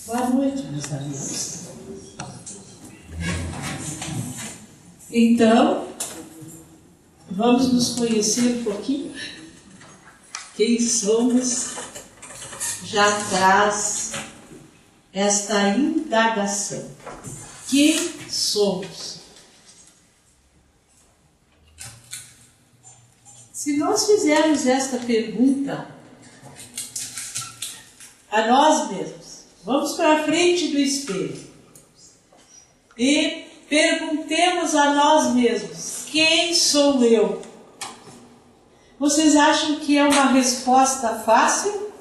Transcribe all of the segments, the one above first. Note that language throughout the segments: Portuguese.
Boa noite, meus amigos. Então, vamos nos conhecer um pouquinho. Quem somos já traz esta indagação. Quem somos? Se nós fizermos esta pergunta a nós mesmos, vamos para a frente do espelho e perguntemos a nós mesmos: quem sou eu? Vocês acham que é uma resposta fácil?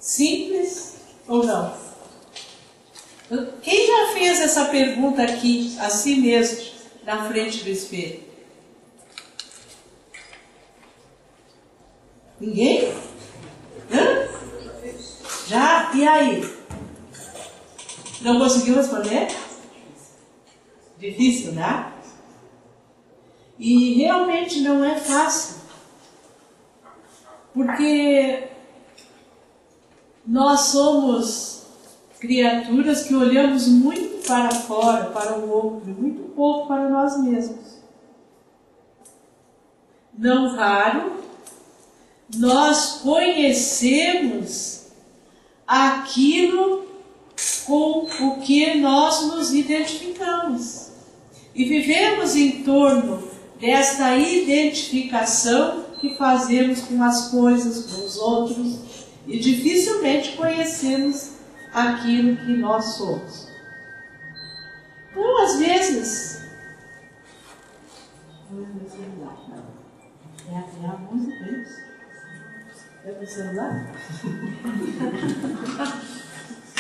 Simples ou não? Quem já fez essa pergunta aqui, a si mesmo, na frente do espelho? Ninguém? Hã? Já? E aí? Não conseguiu responder? Difícil, né? E realmente não é fácil. Porque nós somos criaturas que olhamos muito para fora, para o outro, muito pouco para nós mesmos. Não raro, nós conhecemos aquilo com o que nós nos identificamos. E vivemos em torno desta identificação que fazemos com as coisas, com os outros, e dificilmente conhecemos aquilo que nós somos. Então, às vezes... É a música, é isso? É do celular?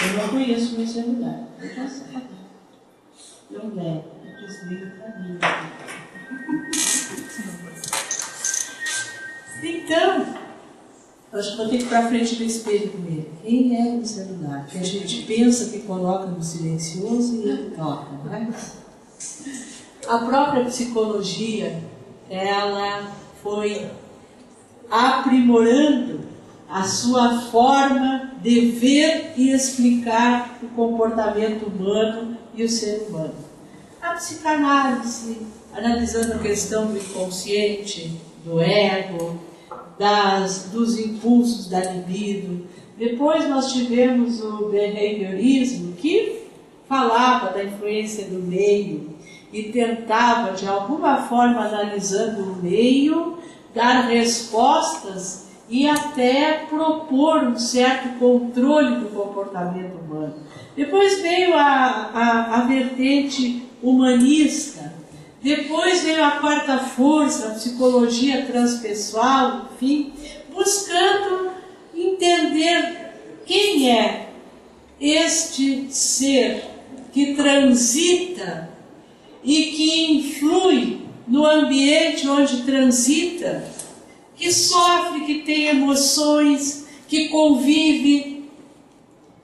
Eu não conheço meu celular. Eu posso falar. Eu levo, eu desligo para mim. Então, acho que vou ter que ir para frente do espelho com ele. Quem é o celular? Que a gente pensa que coloca no silencioso e ele toca, não é? A própria psicologia, ela foi aprimorando a sua forma de ver e explicar o comportamento humano e o ser humano. A psicanálise, analisando a questão do inconsciente, do ego, dos impulsos da libido. Depois nós tivemos o behaviorismo, que falava da influência do meio e tentava, de alguma forma, analisando o meio, dar respostas e até propor um certo controle do comportamento humano. Depois veio a vertente humanista, depois veio a quarta força, a psicologia transpessoal, enfim, buscando entender quem é este ser que transita e que influi no ambiente onde transita, que sofre, que tem emoções, que convive,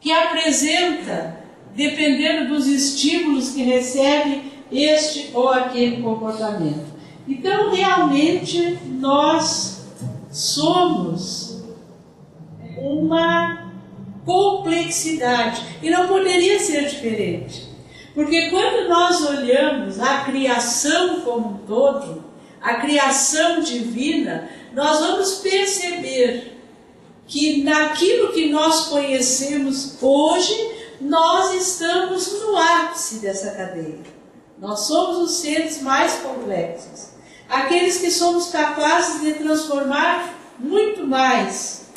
que apresenta, dependendo dos estímulos que recebe, este ou aquele comportamento. Então, realmente, nós somos uma complexidade, e não poderia ser diferente. Porque quando nós olhamos a criação como um todo, a criação divina, nós vamos perceber que naquilo que nós conhecemos hoje, nós estamos no ápice dessa cadeia. Nós somos os seres mais complexos, aqueles que somos capazes de transformar muito mais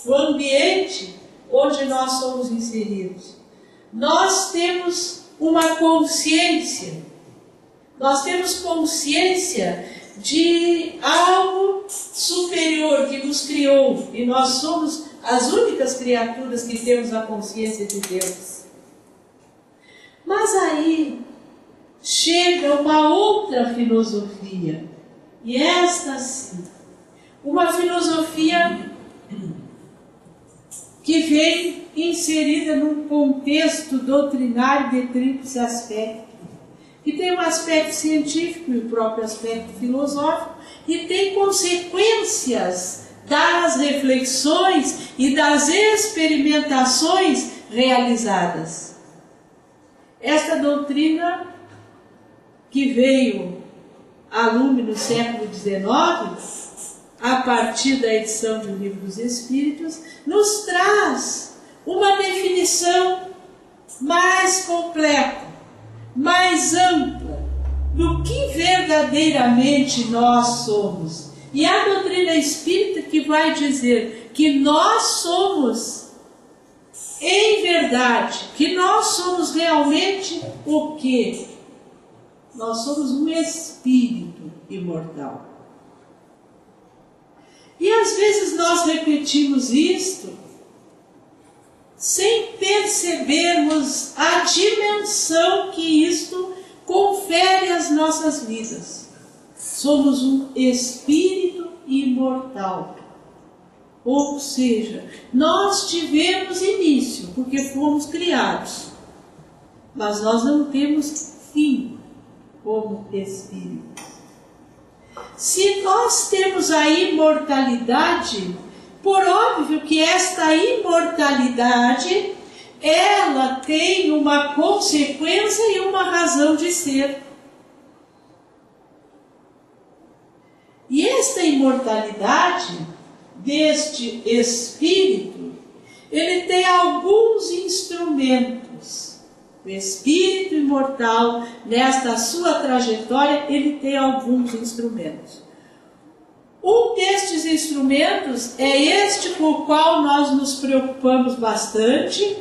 o ambiente onde nós somos inseridos. Nós temos uma consciência, nós temos consciência de algo superior que nos criou, e nós somos as únicas criaturas que temos a consciência de Deus. Mas aí chega uma outra filosofia, e esta sim, uma filosofia que vem inserida num contexto doutrinário de tríplice aspecto, que tem um aspecto científico e o próprio aspecto filosófico, e tem consequências das reflexões e das experimentações realizadas. Esta doutrina que veio a lume no século XIX, a partir da edição do Livro dos Espíritos, nos traz uma definição mais completa, mais ampla, do que verdadeiramente nós somos. E a doutrina espírita que vai dizer que nós somos, em verdade, que nós somos realmente o quê? Nós somos um espírito imortal. E às vezes nós repetimos isto sem percebermos a dimensão que isto confere às nossas vidas. Somos um espírito imortal. Ou seja, nós tivemos início, porque fomos criados, mas nós não temos fim como espírito. Se nós temos a imortalidade, por óbvio que esta imortalidade, ela tem uma consequência e uma razão de ser. E esta imortalidade deste espírito, ele tem alguns instrumentos. O espírito imortal, nesta sua trajetória, ele tem alguns instrumentos. Um destes instrumentos é este com o qual nós nos preocupamos bastante,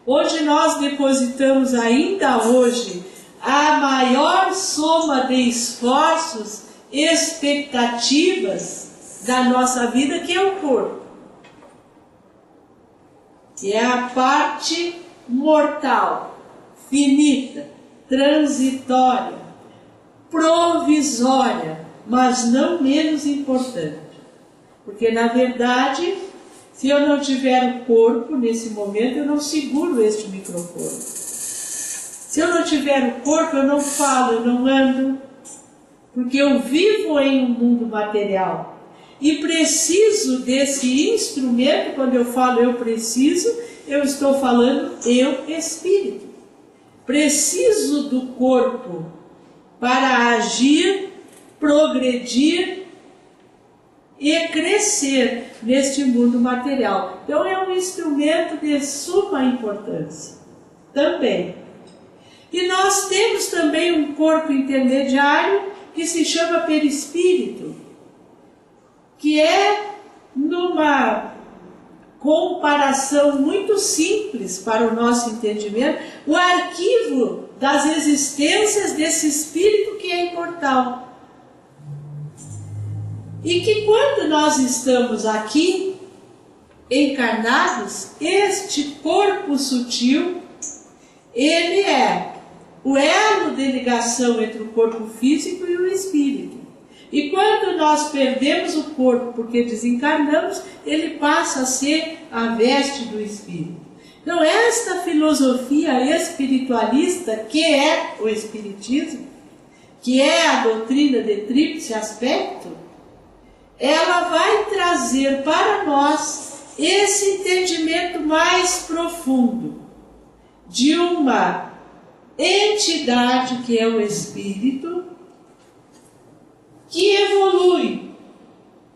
onde nós depositamos ainda hoje a maior soma de esforços, expectativas da nossa vida, que é o corpo. Que é a parte mortal, finita, transitória, provisória, mas não menos importante. Porque, na verdade, se eu não tiver o corpo nesse momento, eu não seguro este microfone. Se eu não tiver o corpo, eu não falo, eu não ando, porque eu vivo em um mundo material. E preciso desse instrumento. Quando eu falo eu preciso, eu estou falando eu, espírito. Preciso do corpo para agir, progredir e crescer neste mundo material. Então é um instrumento de suma importância também. E nós temos também um corpo intermediário que se chama perispírito, que é, numa comparação muito simples para o nosso entendimento, o arquivo das existências desse espírito que é imortal. E que quando nós estamos aqui, encarnados, este corpo sutil, ele é o elo de ligação entre o corpo físico e o espírito. E quando nós perdemos o corpo porque desencarnamos, ele passa a ser a veste do espírito. Então, esta filosofia espiritualista, que é o espiritismo, que é a doutrina de tríplice aspecto, ela vai trazer para nós esse entendimento mais profundo de uma entidade que é o espírito, que evolui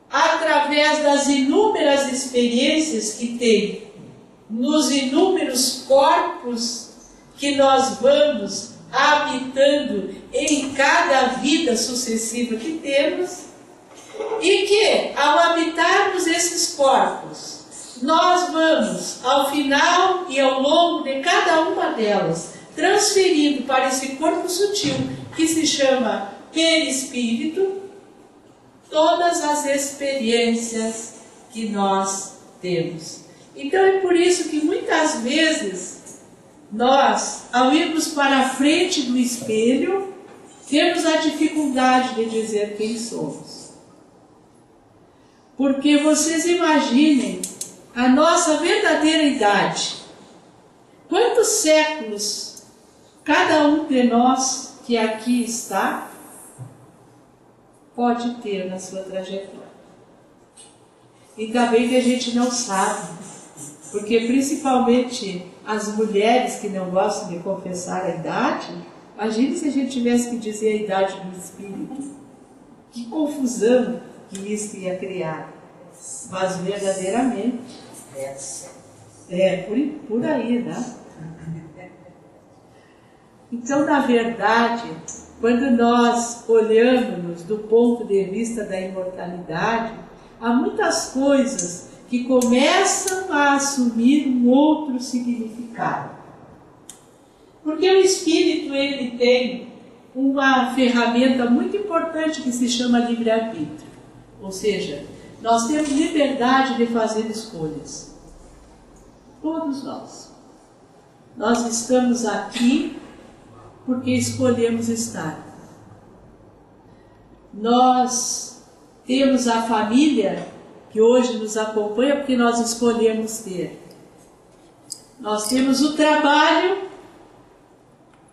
através das inúmeras experiências que tem nos inúmeros corpos que nós vamos habitando em cada vida sucessiva que temos, e que, ao habitarmos esses corpos, nós vamos, ao final e ao longo de cada uma delas, transferindo para esse corpo sutil, que se chama perispírito, todas as experiências que nós temos. Então é por isso que muitas vezes nós, ao irmos para a frente do espelho, temos a dificuldade de dizer quem somos. Porque vocês imaginem a nossa verdadeira idade. Quantos séculos cada um de nós que aqui está pode ter na sua trajetória? Ainda bem que a gente não sabe, porque principalmente as mulheres que não gostam de confessar a idade, imagine se a gente tivesse que dizer a idade do espírito. Que confusão que isso ia criar. Mas verdadeiramente é por aí, né? Então, na verdade, quando nós olhamos do ponto de vista da imortalidade, há muitas coisas que começam a assumir um outro significado. Porque o espírito, ele tem uma ferramenta muito importante que se chama livre-arbítrio. Ou seja, nós temos liberdade de fazer escolhas. Todos nós. Nós estamos aqui porque escolhemos estar. Nós temos a família que hoje nos acompanha porque nós escolhemos ter. Nós temos o trabalho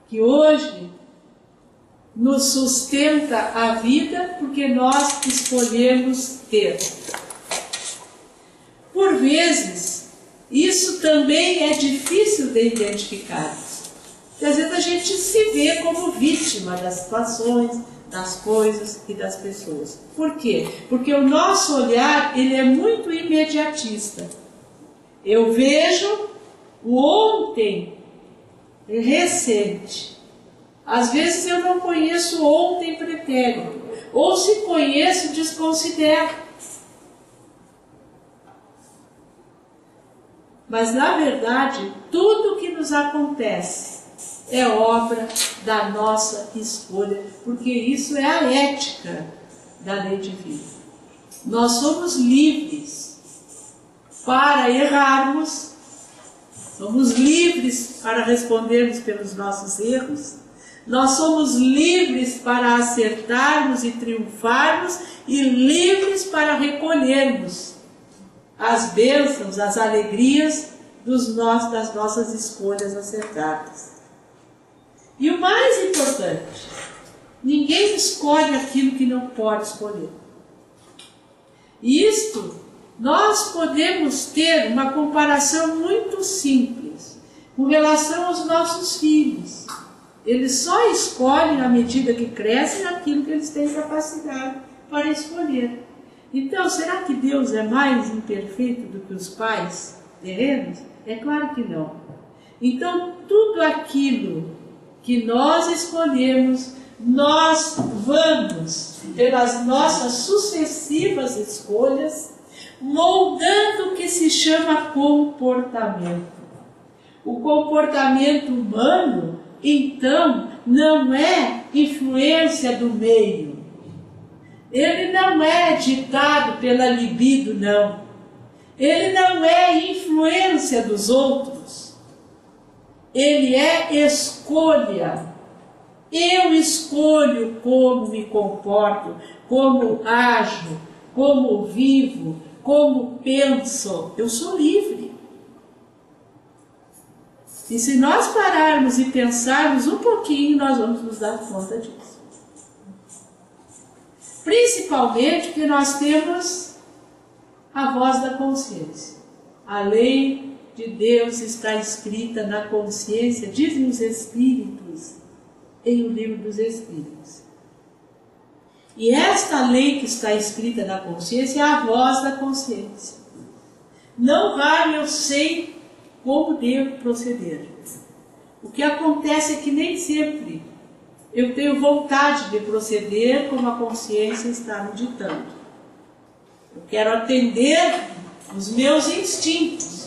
que hoje nos sustenta a vida porque nós escolhemos ter. Por vezes, isso também é difícil de identificar. Porque às vezes a gente se vê como vítima das situações, das coisas e das pessoas. Por quê? Porque o nosso olhar, ele é muito imediatista. Eu vejo o ontem recente. Às vezes eu não conheço ontem pretérito. Ou se conheço, desconsidero. Mas na verdade, tudo que nos acontece é obra da nossa escolha, porque isso é a ética da lei divina. Nós somos livres para errarmos, somos livres para respondermos pelos nossos erros, nós somos livres para acertarmos e triunfarmos e livres para recolhermos as bênçãos, as alegrias das nossas escolhas acertadas. E o mais importante, ninguém escolhe aquilo que não pode escolher. Isto, nós podemos ter uma comparação muito simples com relação aos nossos filhos. Eles só escolhem à medida que crescem aquilo que eles têm capacidade para escolher. Então, será que Deus é mais imperfeito do que os pais terrenos? É claro que não. Então, tudo aquilo que nós escolhemos, nós vamos, pelas nossas sucessivas escolhas, moldando o que se chama comportamento. O comportamento humano, então, não é influência do meio. Ele não é ditado pela libido, não. Ele não é influência dos outros. Ele é escolha. Eu escolho como me comporto, como ajo, como vivo, como penso. Eu sou livre. E se nós pararmos e pensarmos um pouquinho, nós vamos nos dar conta disso. Principalmente porque nós temos a voz da consciência. A lei de Deus está escrita na consciência, dizem os Espíritos, em o livro dos Espíritos. E esta lei que está escrita na consciência é a voz da consciência. Não vale, eu sei como devo proceder. O que acontece é que nem sempre eu tenho vontade de proceder como a consciência está me ditando. Eu quero atender os meus instintos.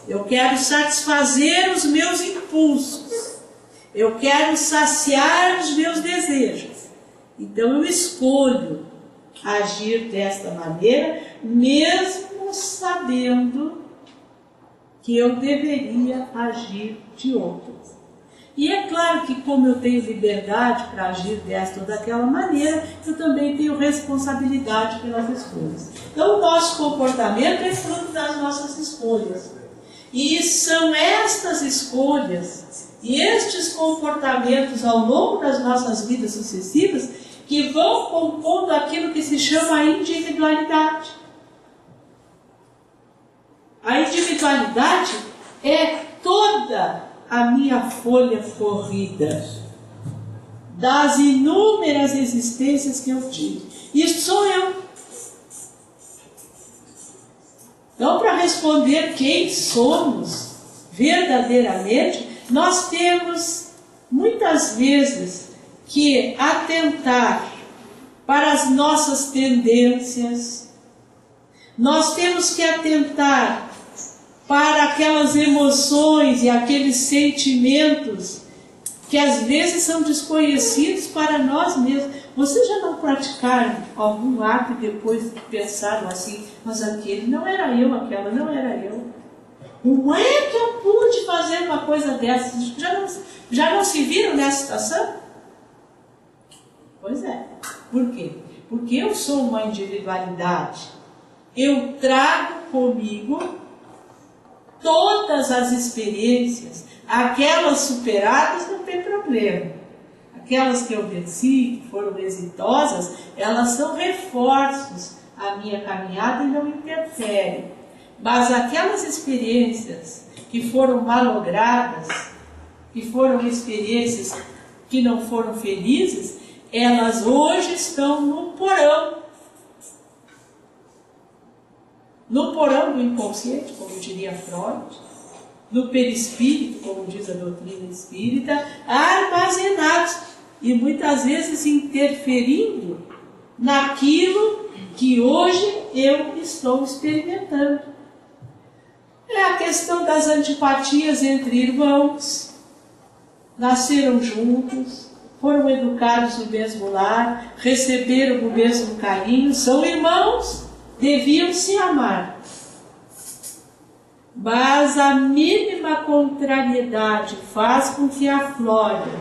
Eu quero satisfazer os meus impulsos. Eu quero saciar os meus desejos. Então eu escolho agir desta maneira, mesmo sabendo que eu deveria agir de outra. E é claro que como eu tenho liberdade para agir desta ou daquela maneira, eu também tenho responsabilidade pelas escolhas. Então o nosso comportamento é fruto das nossas escolhas. E são estas escolhas e estes comportamentos ao longo das nossas vidas sucessivas que vão compondo aquilo que se chama individualidade. A individualidade é toda a minha folha corrida das inúmeras existências que eu tive. Isso sou eu. Então, para responder quem somos verdadeiramente, nós temos muitas vezes que atentar para as nossas tendências, nós temos que atentar para aquelas emoções e aqueles sentimentos que às vezes são desconhecidos para nós mesmos. Vocês já não praticaram algum ato e depois pensaram assim, mas aquele não era eu, aquela não era eu. Como é que eu pude fazer uma coisa dessa? Já não se viram nessa situação? Pois é. Por quê? Porque eu sou uma individualidade. Eu trago comigo todas as experiências. Aquelas superadas não tem problema. Aquelas que eu venci, que foram exitosas, elas são reforços à minha caminhada e não interferem. Mas aquelas experiências que foram malogradas, que foram experiências que não foram felizes, elas hoje estão no porão. No porão do inconsciente, como diria Freud, no perispírito, como diz a doutrina espírita, armazenados e muitas vezes interferindo naquilo que hoje eu estou experimentando. É a questão das antipatias entre irmãos, nasceram juntos, foram educados no mesmo lar, receberam o mesmo carinho, são irmãos, deviam se amar. Mas a mínima contrariedade faz com que aflore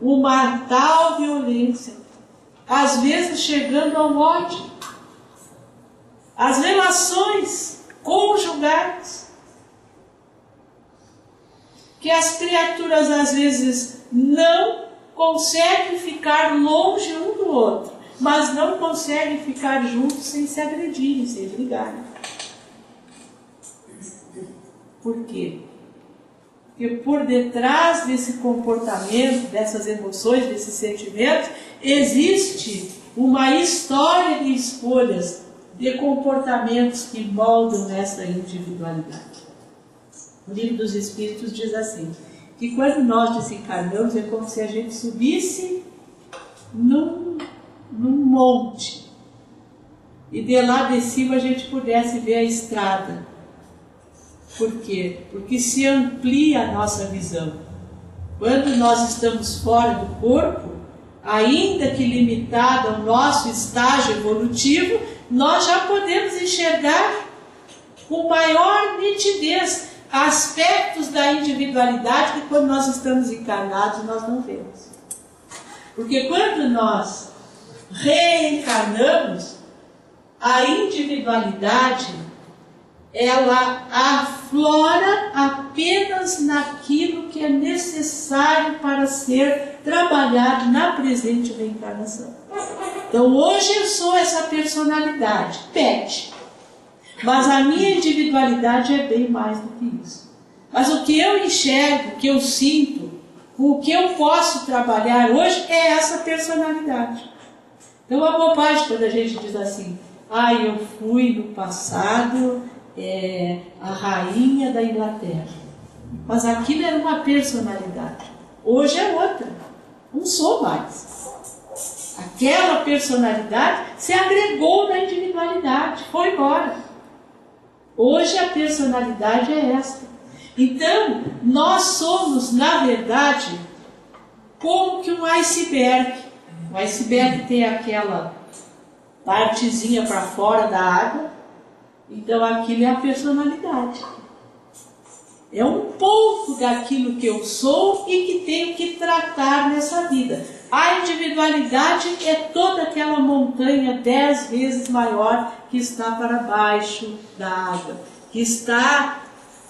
uma tal violência, às vezes chegando ao ódio. As relações conjugais, que as criaturas às vezes não conseguem ficar longe um do outro, mas não conseguem ficar juntos sem se agredirem, sem brigarem. Por quê? Porque por detrás desse comportamento, dessas emoções, desses sentimentos, existe uma história de escolhas, de comportamentos que moldam essa individualidade. O Livro dos Espíritos diz assim, que quando nós desencarnamos é como se a gente subisse num monte e de lá de cima a gente pudesse ver a estrada. Por quê? Porque se amplia a nossa visão. Quando nós estamos fora do corpo, ainda que limitado ao nosso estágio evolutivo, nós já podemos enxergar com maior nitidez aspectos da individualidade que quando nós estamos encarnados nós não vemos. Porque quando nós reencarnamos, a individualidade ela aflora apenas naquilo que é necessário para ser trabalhado na presente reencarnação. Então hoje eu sou essa personalidade, pet, mas a minha individualidade é bem mais do que isso. Mas o que eu enxergo, o que eu sinto, o que eu posso trabalhar hoje é essa personalidade. Então a bobagem quando a gente diz assim, eu fui no passado a rainha da Inglaterra. Mas aquilo era uma personalidade. Hoje é outra. Não sou mais. Aquela personalidade se agregou na individualidade, foi embora. Hoje a personalidade é esta. Então, nós somos, na verdade, como que um iceberg. O iceberg tem aquela partezinha para fora da água. Então aquilo é a personalidade. É um pouco daquilo que eu sou e que tenho que tratar nessa vida. A individualidade é toda aquela montanha 10 vezes maior que está para baixo da água, que está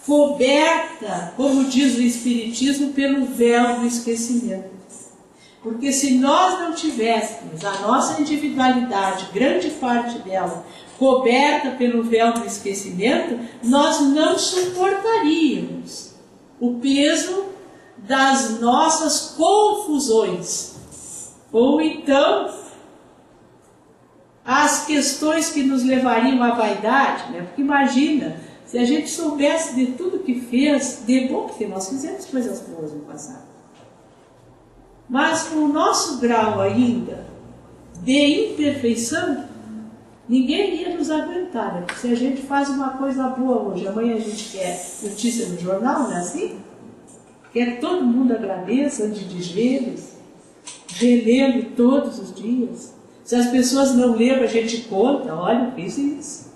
coberta, como diz o Espiritismo, pelo véu do esquecimento. Porque se nós não tivéssemos a nossa individualidade, grande parte dela, coberta pelo véu do esquecimento, nós não suportaríamos o peso das nossas confusões. Ou então, as questões que nos levariam à vaidade, né? Porque imagina, se a gente soubesse de tudo que fez, de bom, porque nós fizemos coisas boas no passado. Mas com o nosso grau ainda de imperfeição, ninguém ia nos aguentar, né? Porque se a gente faz uma coisa boa hoje, amanhã a gente quer notícia no jornal, não é assim? Quer que todo mundo agradeça antes de vê-los, relendo todos os dias. Se as pessoas não lembram, a gente conta, olha, eu fiz isso.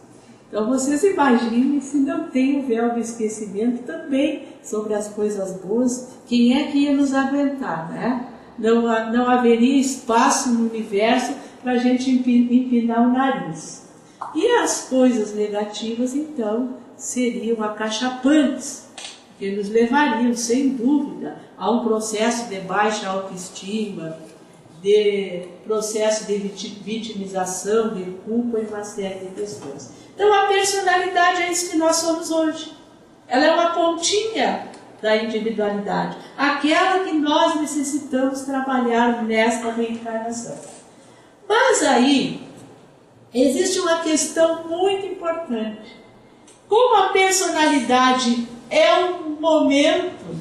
Então vocês imaginem se não tem o véu do esquecimento também sobre as coisas boas, quem é que ia nos aguentar, né? Não haveria espaço no universo para a gente empinar o nariz. E as coisas negativas, então, seriam acachapantes, que nos levariam, sem dúvida, a um processo de baixa autoestima, de processo de vitimização, de culpa e uma série de questões. Então, a personalidade é isso que nós somos hoje. Ela é uma pontinha da individualidade, aquela que nós necessitamos trabalhar nesta reencarnação. Mas aí, existe uma questão muito importante. Como a personalidade é um momento,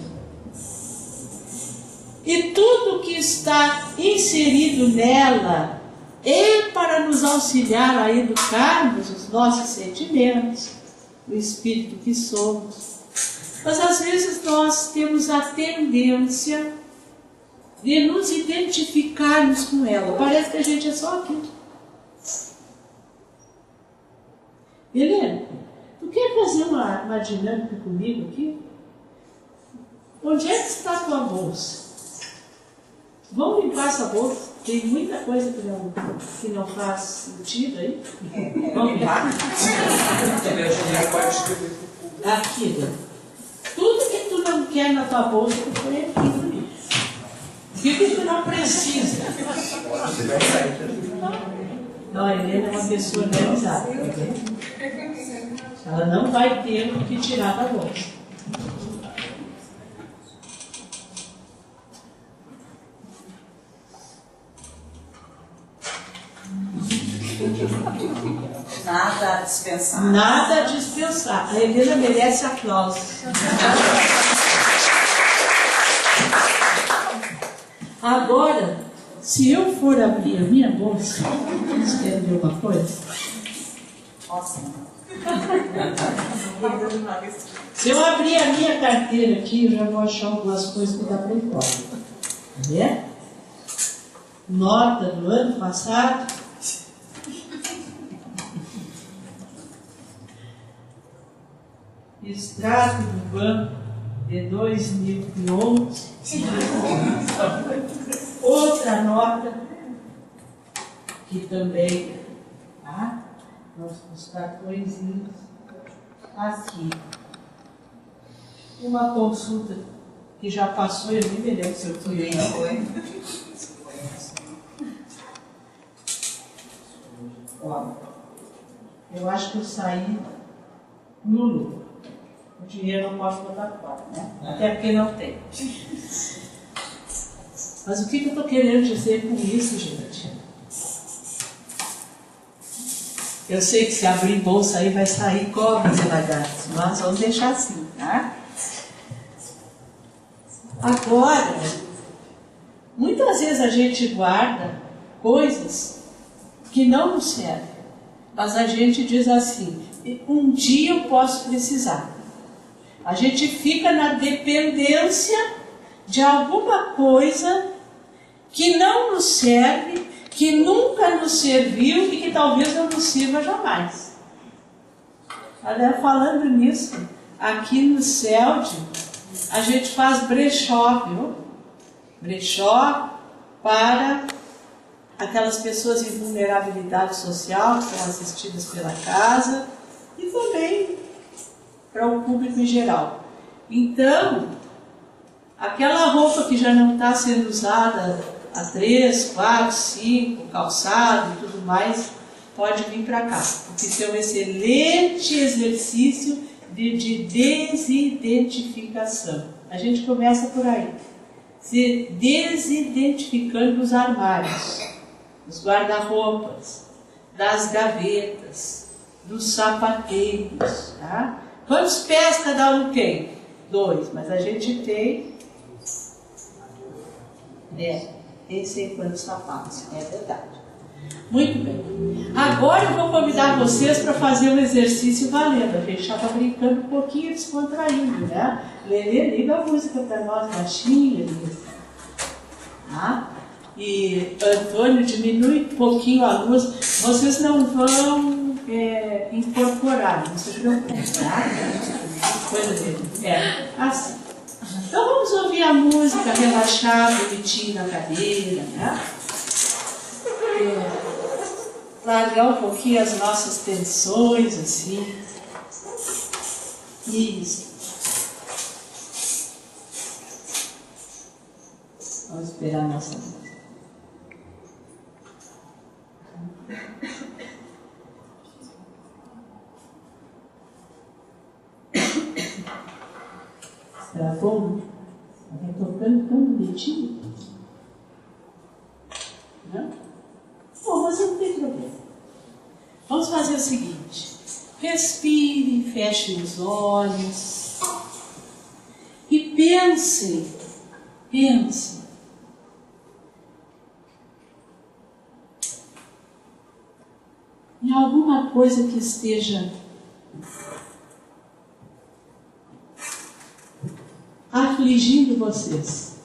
e tudo que está inserido nela é para nos auxiliar a educarmos os nossos sentimentos, o espírito que somos. Mas às vezes nós temos a tendência de nos identificarmos com ela. Parece que a gente é só aquilo. Helena, tu quer fazer uma dinâmica comigo aqui? Onde é que está a tua bolsa? Vamos limpar essa bolsa? Tem muita coisa que não faz sentido aí. Vamos limpar? Aqui, tudo que tu não quer na tua bolsa, tu põe aqui. O que tu não precisa? Não, a Helena é uma pessoa organizada. Ela não vai ter o que tirar da bolsa. Nada a dispensar. Nada a dispensar. A Helena merece aplausos. Agora, se eu for abrir a minha bolsa, vocês querem ver uma coisa? Nossa. Se eu abrir a minha carteira aqui, eu já vou achar algumas coisas que dá para ir fora. Tá vendo? Nota do ano passado. Extrato do banco de 2011. Outra nota que também, tá? Os cartõezinhos aqui. Uma consulta que já passou, eu nem me lembro se eu fui aí. Ó, eu acho que eu saí no lucro. O dinheiro eu não posso botar fora, né? Até porque não tem. Mas o que eu estou querendo dizer com isso, gente? Eu sei que se abrir bolsa aí vai sair cobras e lagartos, mas vamos deixar assim, tá? Agora, muitas vezes a gente guarda coisas que não nos servem, mas a gente diz assim, um dia eu posso precisar. A gente fica na dependência de alguma coisa que não nos serve, que nunca nos serviu e que talvez não nos sirva jamais. Aliás, falando nisso, aqui no CELD, a gente faz brechó, viu? Brechó para aquelas pessoas em vulnerabilidade social que são assistidas pela casa e também para o público em geral. Então, aquela roupa que já não está sendo usada a 3, 4, 5, calçado e tudo mais, pode vir para cá, porque isso é um excelente exercício de desidentificação. A gente começa por aí, se desidentificando dos armários, dos guarda-roupas, das gavetas, dos sapateiros. Tá? Quantos pés cada um tem? 2, mas a gente tem tem 50 sapatos, é verdade. Muito bem. Agora eu vou convidar vocês para fazer um exercício valendo. A gente já está brincando um pouquinho, descontraindo, né? Lelê, liga a música para nós, baixinha. Tá? E Antônio, diminui um pouquinho a luz. Vocês não vão incorporar, não se preocupem, tá? Coisa dele. Assim. Então vamos ouvir a música relaxada, bonitinho na cadeira, né? Largar um pouquinho as nossas tensões, assim. Isso. Vamos esperar a nossa música. Será bom? Está tocando tão bonitinho? Não? Bom, mas não tem problema. Vamos fazer o seguinte. Respire, feche os olhos. E pense em alguma coisa que esteja afligindo vocês.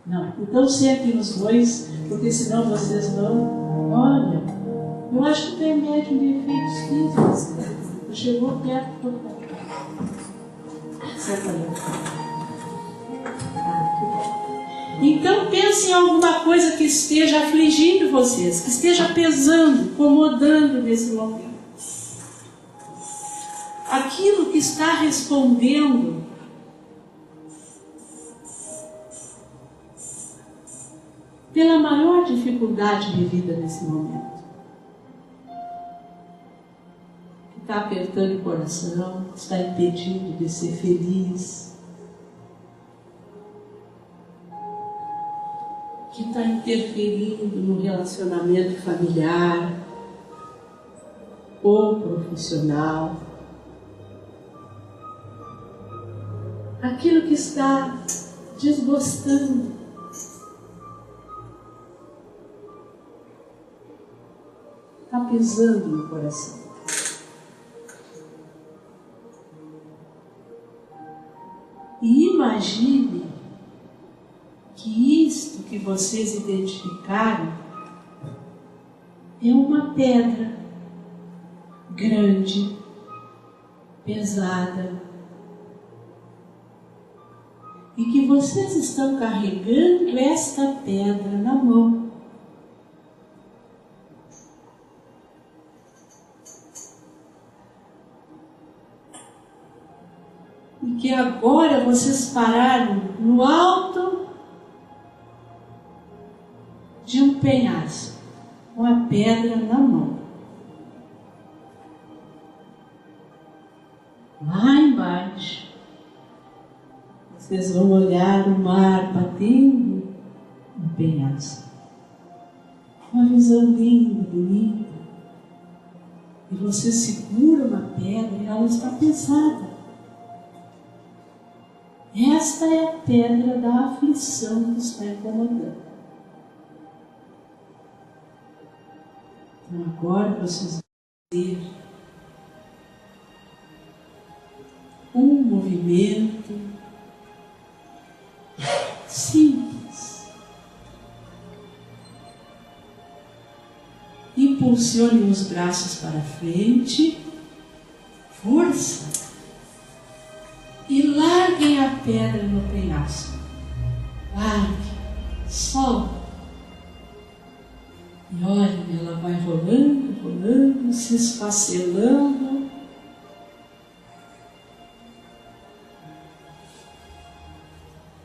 Não, então sentem os dois, porque senão vocês vão. Olha, eu acho que tem médium de efeitos físicos. Chegou perto do corpo. Senta aí. Então pense em alguma coisa que esteja afligindo vocês, que esteja pesando, incomodando nesse momento. Aquilo que está respondendo pela maior dificuldade vivida nesse momento. Que está apertando o coração, que está impedindo de ser feliz, que está interferindo no relacionamento familiar ou profissional. Aquilo que está desgostando. Está pesando no coração. E imagine que isto que vocês identificaram é uma pedra grande, pesada, e que vocês estão carregando esta pedra na mão. E que agora vocês pararam no alto de um penhasco, com a pedra na mão. Lá embaixo, vocês vão olhar o mar batendo no penhasco. Uma visão linda, bonita. E você segura uma pedra e ela está pesada. Esta é a pedra da aflição que está incomodando. Então agora vocês vão ver um movimento simples. Impulsione os braços para frente, força, e larguem a pedra no penhasco. Largue, solte. E olhem, ela vai rolando, rolando, se esfacelando.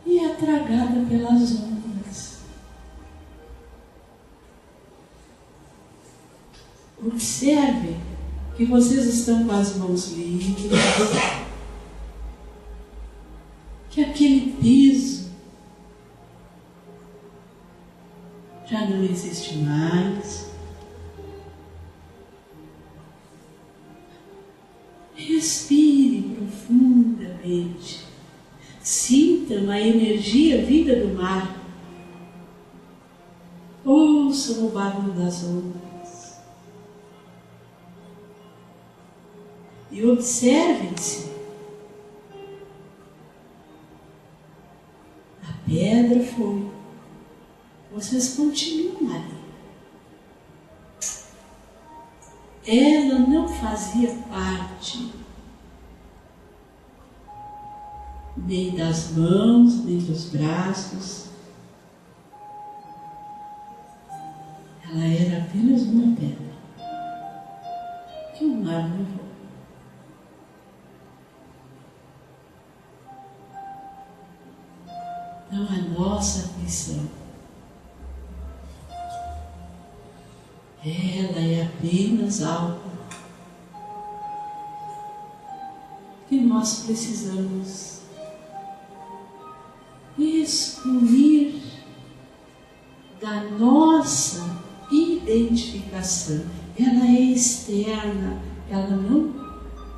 E é Observe que vocês estão com as mãos livres, que aquele peso já não existe mais. Respire profundamente. Sintam a energia vinda do mar. Ouçam o barulho das ondas. E observem-se. A pedra foi. Vocês continuam ali. Ela não fazia parte nem das mãos, nem dos braços. Ela era apenas uma pedra que o mar levou. Então a nossa aflição, ela é apenas algo que nós precisamos excluir da nossa identificação. Ela é externa, ela não,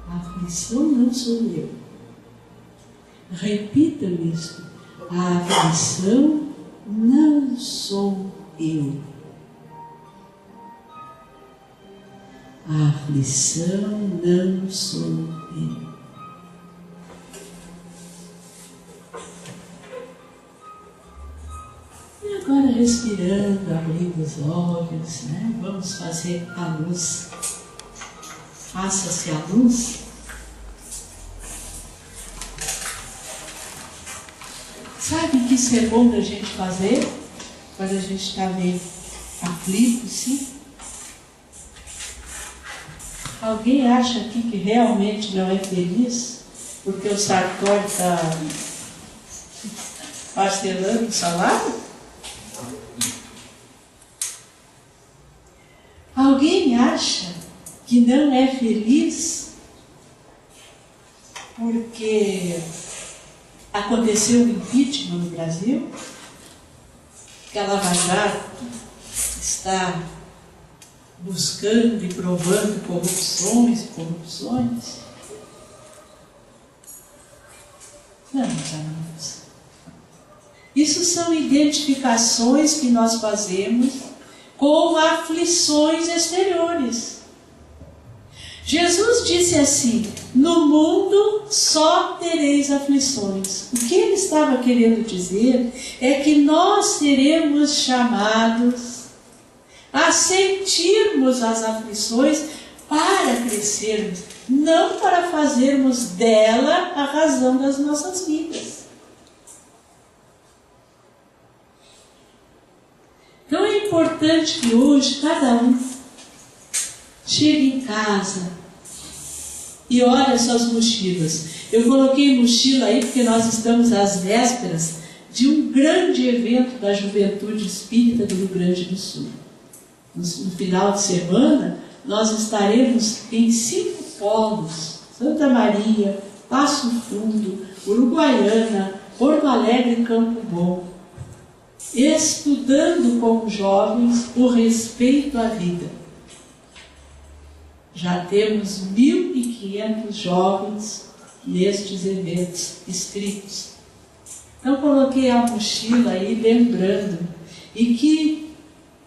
a aflição não sou eu. Repitam isso, a aflição não sou eu. A aflição não sou eu. E agora respirando, abrindo os olhos, né? Vamos fazer a luz. Faça-se a luz. Sabe que isso é bom da gente fazer? Quando a gente está meio aflito, sim? Alguém acha aqui que realmente não é feliz porque o Sartori está parcelando o salário? Alguém acha que não é feliz porque aconteceu o impeachment no Brasil? Que a Lava Jato está buscando e provando corrupções e corrupções? Não, amigos. Isso são identificações que nós fazemos com aflições exteriores. Jesus disse assim: no mundo só tereis aflições. O que ele estava querendo dizer é que nós seremos chamados a sentirmos as aflições para crescermos, não para fazermos dela a razão das nossas vidas. Então é importante que hoje cada um chegue em casa e olhe as suas mochilas. Eu coloquei mochila aí porque nós estamos às vésperas de um grande evento da Juventude Espírita do Rio Grande do Sul. No final de semana, nós estaremos em 5 polos: Santa Maria, Passo Fundo, Uruguaiana, Porto Alegre e Campo Bom, estudando com os jovens o respeito à vida. Já temos 1.500 jovens nestes eventos inscritos. Então coloquei a mochila aí lembrando, e que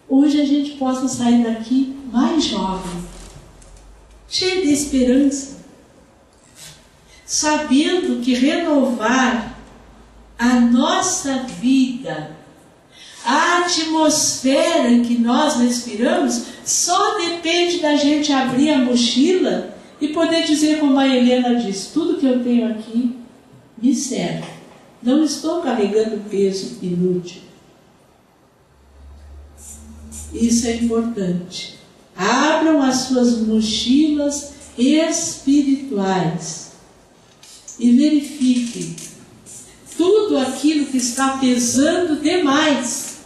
hoje a gente possa sair daqui mais jovem, cheio de esperança, sabendo que renovar a nossa vida, a atmosfera em que nós respiramos, só depende da gente abrir a mochila e poder dizer, como a Helena diz: tudo que eu tenho aqui me serve. Não estou carregando peso inútil. Isso é importante. Abram as suas mochilas espirituais e verifiquem tudo aquilo que está pesando demais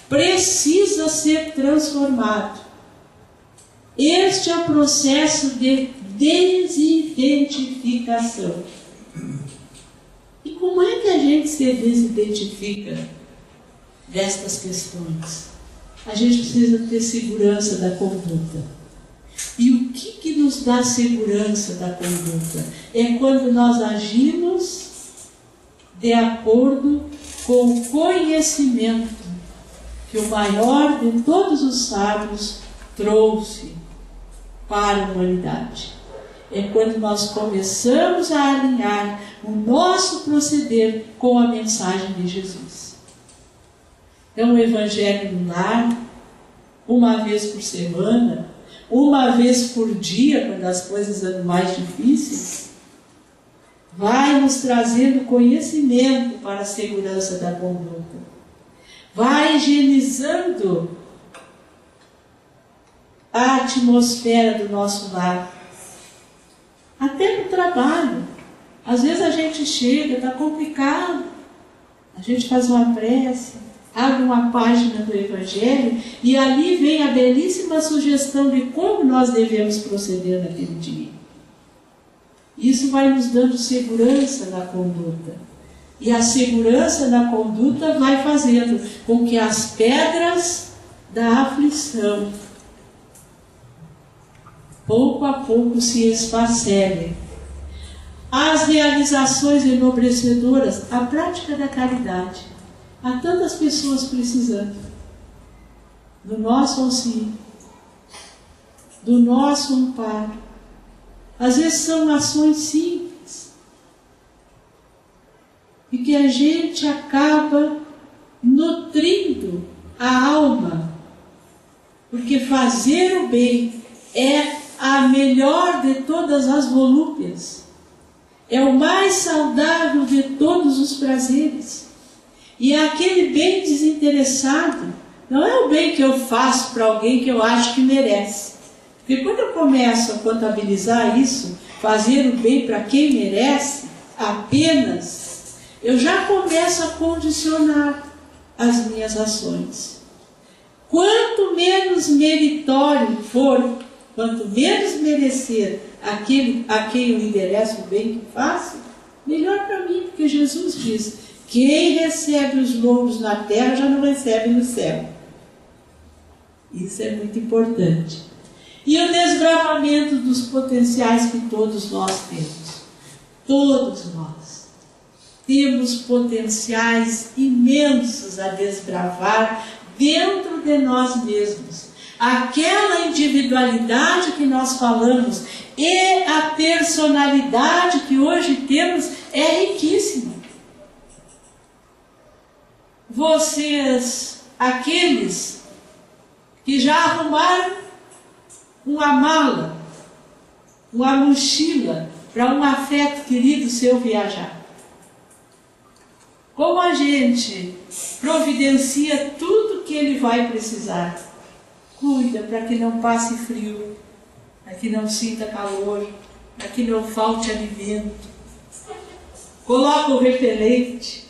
precisa ser transformado. Este é o processo de desidentificação. E como é que a gente se desidentifica destas questões? A gente precisa ter segurança da conduta. E o que nos dá segurança da conduta? É quando nós agimos de acordo com o conhecimento que o maior de todos os sábios trouxe para a humanidade. É quando nós começamos a alinhar o nosso proceder com a mensagem de Jesus. Então, o Evangelho no lar, uma vez por semana, uma vez por dia, quando as coisas andam mais difíceis, vai nos trazendo conhecimento para a segurança da conduta. Vai higienizando a atmosfera do nosso lar. Até no trabalho. Às vezes a gente chega, está complicado. A gente faz uma prece, abre uma página do Evangelho e ali vem a belíssima sugestão de como nós devemos proceder naquele dia. Isso vai nos dando segurança na conduta. E a segurança na conduta vai fazendo com que as pedras da aflição pouco a pouco se esfacelem. As realizações enobrecedoras, a prática da caridade. Há tantas pessoas precisando do nosso auxílio, do nosso amparo. Às vezes são ações simples e que a gente acaba nutrindo a alma, porque fazer o bem é a melhor de todas as volúpias, é o mais saudável de todos os prazeres, e é aquele bem desinteressado. Não é o bem que eu faço para alguém que eu acho que merece, porque quando eu começo a contabilizar isso, fazer o bem para quem merece apenas, eu já começo a condicionar as minhas ações. Quanto menos meritório for, quanto menos merecer aquele a quem eu endereço o bem que faço, melhor para mim, porque Jesus diz: quem recebe os louros na terra já não recebe no céu. Isso é muito importante. E o desbravamento dos potenciais que todos nós temos. Todos nós temos potenciais imensos a desbravar dentro de nós mesmos. Aquela individualidade que nós falamos e a personalidade que hoje temos é riquíssima. Vocês, aqueles que já arrumaram uma mala, uma mochila para um afeto querido seu viajar. Como a gente providencia tudo que ele vai precisar. Cuida para que não passe frio, para que não sinta calor, para que não falte alimento. Coloca o repelente.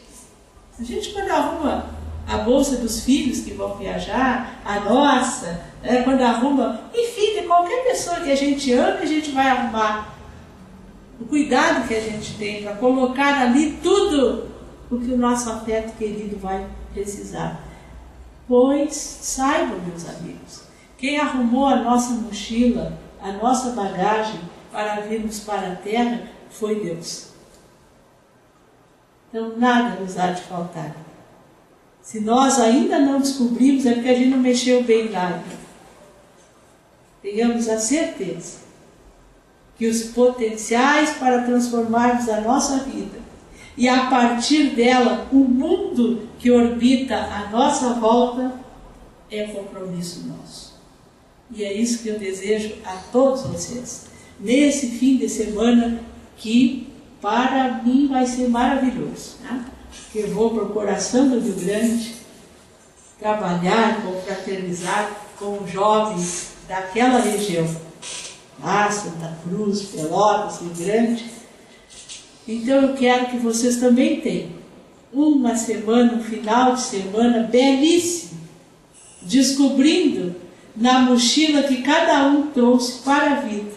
A gente, quando arruma a bolsa dos filhos que vão viajar, a nossa, quando arruma, enfim, de qualquer pessoa que a gente ama, a gente vai arrumar. O cuidado que a gente tem para colocar ali tudo o que o nosso afeto querido vai precisar. Pois, saibam, meus amigos, quem arrumou a nossa mochila, a nossa bagagem para virmos para a terra foi Deus. Então, nada nos há de faltar. Se nós ainda não descobrimos, é porque a gente não mexeu bem nada. Tenhamos a certeza que os potenciais para transformarmos a nossa vida e a partir dela o mundo que orbita à nossa volta é compromisso nosso. E é isso que eu desejo a todos vocês nesse fim de semana, que para mim vai ser maravilhoso, né? Porque eu vou para o coração do Rio Grande trabalhar, confraternizar com jovens daquela região, lá Santa Cruz, Pelotas, Rio Grande. Então eu quero que vocês também tenham uma semana, um final de semana belíssimo, descobrindo na mochila que cada um trouxe para a vida,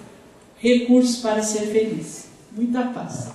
recursos para ser feliz. Muita paz.